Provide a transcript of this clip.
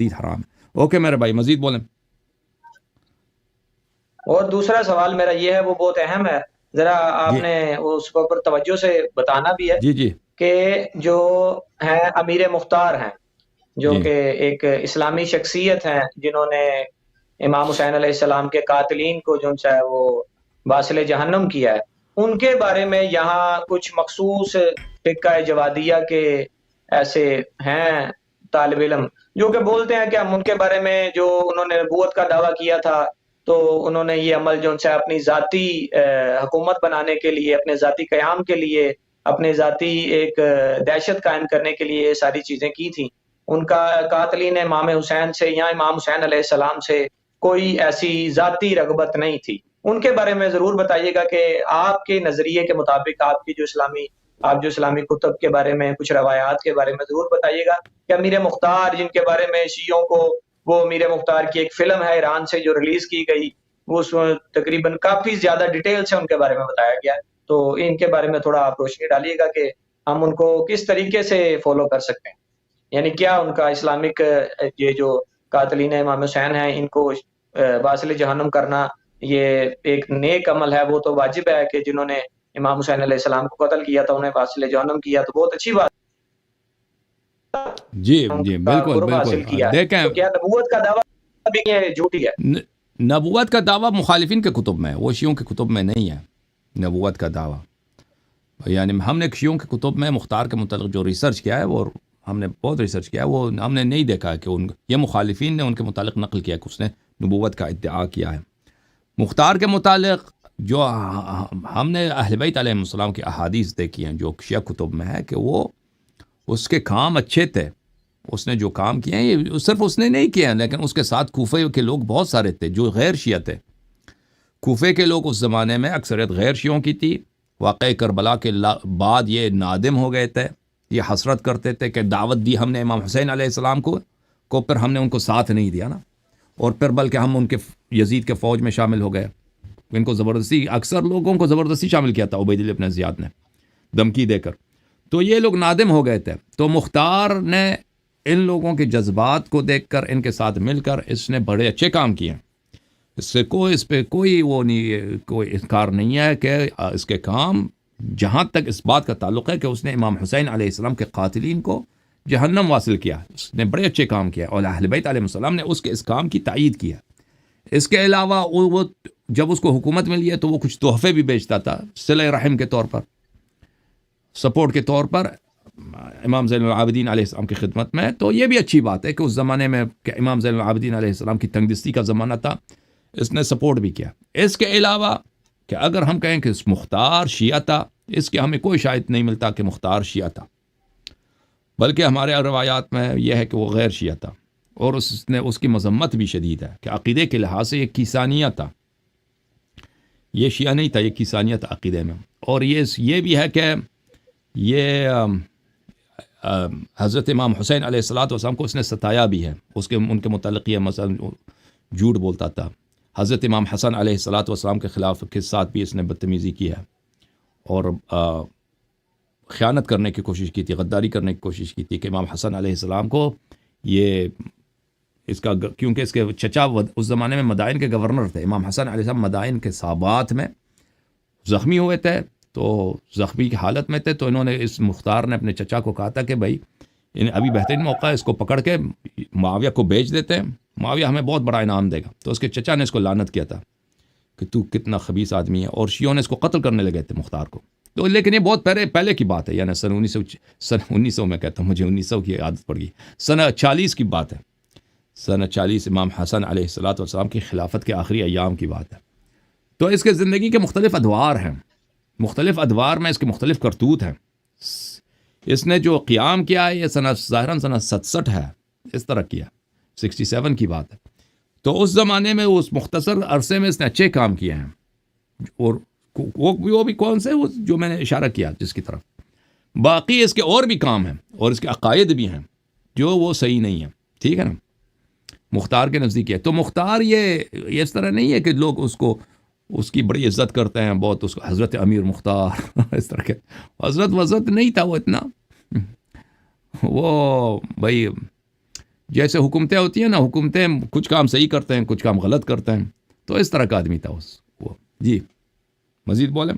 شدید حرام ہے۔ اوکے میرے بھائی مزید بولیں۔ اور دوسرا سوال میرا یہ ہے، وہ بہت اہم ہے، ذرا آپ جی نے اس کو پر توجہ سے بتانا بھی ہے جی جی کہ جو ہیں امیر مختار ہیں، جو جی کہ ایک اسلامی شخصیت ہیں، جنہوں نے امام حسین علیہ السلام کے قاتلین کو جو ہے وہ واصل جہنم کیا ہے، ان کے بارے میں یہاں کچھ مخصوص فقہ جوادیہ کے ایسے ہیں طالب علم جو کہ بولتے ہیں کہ ہم ان کے بارے میں، جو انہوں نے نبوت کا دعویٰ کیا تھا تو انہوں نے یہ عمل جو ہے اپنی ذاتی حکومت بنانے کے لیے، اپنے ذاتی قیام کے لیے، اپنے ذاتی ایک دہشت قائم کرنے کے لیے یہ ساری چیزیں کی تھیں۔ ان کا قاتلین امام حسین سے یا امام حسین علیہ السلام سے کوئی ایسی ذاتی رغبت نہیں تھی۔ ان کے بارے میں ضرور بتائیے گا کہ آپ کے نظریے کے مطابق آپ کی جو اسلامی کتب کے بارے میں، کچھ روایات کے بارے میں ضرور بتائیے گا کہ امیر مختار، جن کے بارے میں شیعوں کو، وہ امیر مختار کی ایک فلم ہے ایران سے جو ریلیز کی گئی، وہ اس میں تقریباً کافی زیادہ ڈیٹیل سے ان کے بارے میں بتایا گیا ہے، تو ان کے بارے میں تھوڑا آپ روشنی ڈالیے گا کہ ہم ان کو کس طریقے سے فالو کر سکتے ہیں، یعنی کیا ان کا اسلامک یہ جو قاتلین امام حسین ہیں ان کو واصل جہنم کرنا یہ ایک نیک عمل ہے، وہ تو واجب ہے کہ جنہوں نے امام حسین علیہ السلام کو قتل کیا تھا انہیں واصل جہنم کیا، تو بہت اچھی بات جی ان جی کا بالکل قرب بالکل حاصل کیا ہے، دیکھیں تو کیا نبوت کا دعویٰ بھی یہ جھوٹی ہے؟ نبوت کا دعویٰ مخالفین کے کتب میں ہے، وہ شیعوں کے کتب میں نہیں ہے نبوت کا دعویٰ۔ یعنی ہم نے شیعوں کے کتب میں مختار کے متعلق جو ریسرچ کیا ہے، وہ ہم نے بہت ریسرچ کیا ہے، وہ ہم نے نہیں دیکھا کہ یہ مخالفین نے ان کے متعلق نقل کیا کہ اس نے نبوت کا ادعا کیا ہے۔ مختار کے متعلق جو ہم نے اہل بیت علیہ السلام کی احادیث دیکھی ہیں جو شیعہ کتب میں ہے، کہ وہ اس کے کام اچھے تھے، اس نے جو کام کیے ہیں یہ صرف اس نے نہیں کیے ہیں، لیکن اس کے ساتھ کوفے کے لوگ بہت سارے تھے جو غیر شیعہ تھے۔ کوفے کے لوگ اس زمانے میں اکثریت غیر شیعوں کی تھی۔ واقعہ کربلا کے بعد یہ نادم ہو گئے تھے، یہ حسرت کرتے تھے کہ دعوت دی ہم نے امام حسین علیہ السلام کو پھر ہم نے ان کو ساتھ نہیں دیا نا، اور پھر بلکہ ہم ان کے یزید کے فوج میں شامل ہو گئے، ان کو زبردستی، اکثر لوگوں کو زبردستی شامل کیا تھا عبید اللہ بن زیاد نے دھمکی دے کر، تو یہ لوگ نادم ہو گئے تھے۔ تو مختار نے ان لوگوں کے جذبات کو دیکھ کر، ان کے ساتھ مل کر اس نے بڑے اچھے کام کیے، اس پہ کوئی وہ نہیں، کوئی انکار نہیں ہے کہ اس کے کام، جہاں تک اس بات کا تعلق ہے کہ اس نے امام حسین علیہ السلام کے قاتلین کو جہنم واصل کیا، اس نے بڑے اچھے کام کیا، اور اہل بیت علیہ السلام نے اس کے اس کام کی تائید کیا۔ اس کے علاوہ وہ جب اس کو حکومت ملی ہے تو وہ کچھ تحفے بھی بیچتا تھا صلہ رحم کے طور پر، سپورٹ کے طور پر امام زین العابدین علیہ السلام کی خدمت میں۔ تو یہ بھی اچھی بات ہے کہ اس زمانے میں کہ امام زین العابدین علیہ السلام کی تنگ دستی کا زمانہ تھا، اس نے سپورٹ بھی کیا۔ اس کے علاوہ کہ اگر ہم کہیں کہ مختار شیعہ تھا، اس کے ہمیں کوئی شاہد نہیں ملتا کہ مختار شیعہ تھا، بلکہ ہمارے روایات میں یہ ہے کہ وہ غیر شیعہ تھا، اور اس کی مذمت بھی شدید ہے کہ عقیدے کے لحاظ سے یہ کیسانیہ تھا، یہ شیعہ نہیں تھا، یہ کیسانیہ تھا عقیدے میں۔ اور یہ بھی ہے کہ یہ حضرت امام حسین علیہ السلام کو اس نے ستایا بھی ہے، ان کے متعلق یہ مثلا جھوٹ بولتا تھا۔ حضرت امام حسن علیہ السلام کے خلاف کے ساتھ بھی اس نے بدتمیزی کی ہے، اور خیانت کرنے کی کوشش کی تھی، غداری کرنے کی کوشش کی تھی کہ امام حسن علیہ السلام کو یہ کیونکہ اس کے چچا اس زمانے میں مدائن کے گورنر تھے، امام حسن علیہ السلام مدائن کے صحابات میں زخمی ہوئے تھے، تو زخمی کی حالت میں تھے، تو انہوں نے اس مختار نے اپنے چچا کو کہا تھا کہ بھائی ابھی بہترین موقع ہے، اس کو پکڑ کے معاویہ کو بیچ دیتے ہیں، معاویہ ہمیں بہت بڑا انعام دے گا۔ تو اس کے چچا نے اس کو لعنت کیا تھا کہ تو کتنا خبیث آدمی ہے، اور شیعوں نے اس کو قتل کرنے لگے تھے مختار کو۔ تو لیکن یہ بہت پہلے کی بات ہے، یعنی سن 1900 میں کہتا ہوں، مجھے 1900 کی عادت پڑ گئی، سن 40 کی بات ہے، سن 40 امام حسن علیہ السلام کی خلافت کے آخری ایام کی بات ہے۔ تو اس کے زندگی کے مختلف ادوار ہیں، مختلف ادوار میں اس کے مختلف کرتوت ہیں۔ اس نے جو قیام کیا ہے یہ ظاہراً سنہ 67 ہے، اس طرح کیا، 67 کی بات ہے۔ تو اس زمانے میں اس مختصر عرصے میں اس نے اچھے کام کیے ہیں، اور وہ بھی کون سے، وہ جو میں نے اشارہ کیا جس کی طرف، باقی اس کے اور بھی کام ہیں، اور اس کے عقائد بھی ہیں جو وہ صحیح نہیں ہیں، ٹھیک ہے نا، مختار کے نزدیک ہے۔ تو مختار یہ اس طرح نہیں ہے کہ لوگ اس کی بڑی عزت کرتے ہیں بہت، اس کو حضرت امیر مختار اس طرح کے، حضرت نہیں تھا وہ اتنا، وہ بھائی جیسے حکومتیں ہوتی ہیں نا، حکومتیں کچھ کام صحیح کرتے ہیں، کچھ کام غلط کرتے ہیں، تو اس طرح کا آدمی تھا وہ. جی مزید بولیں.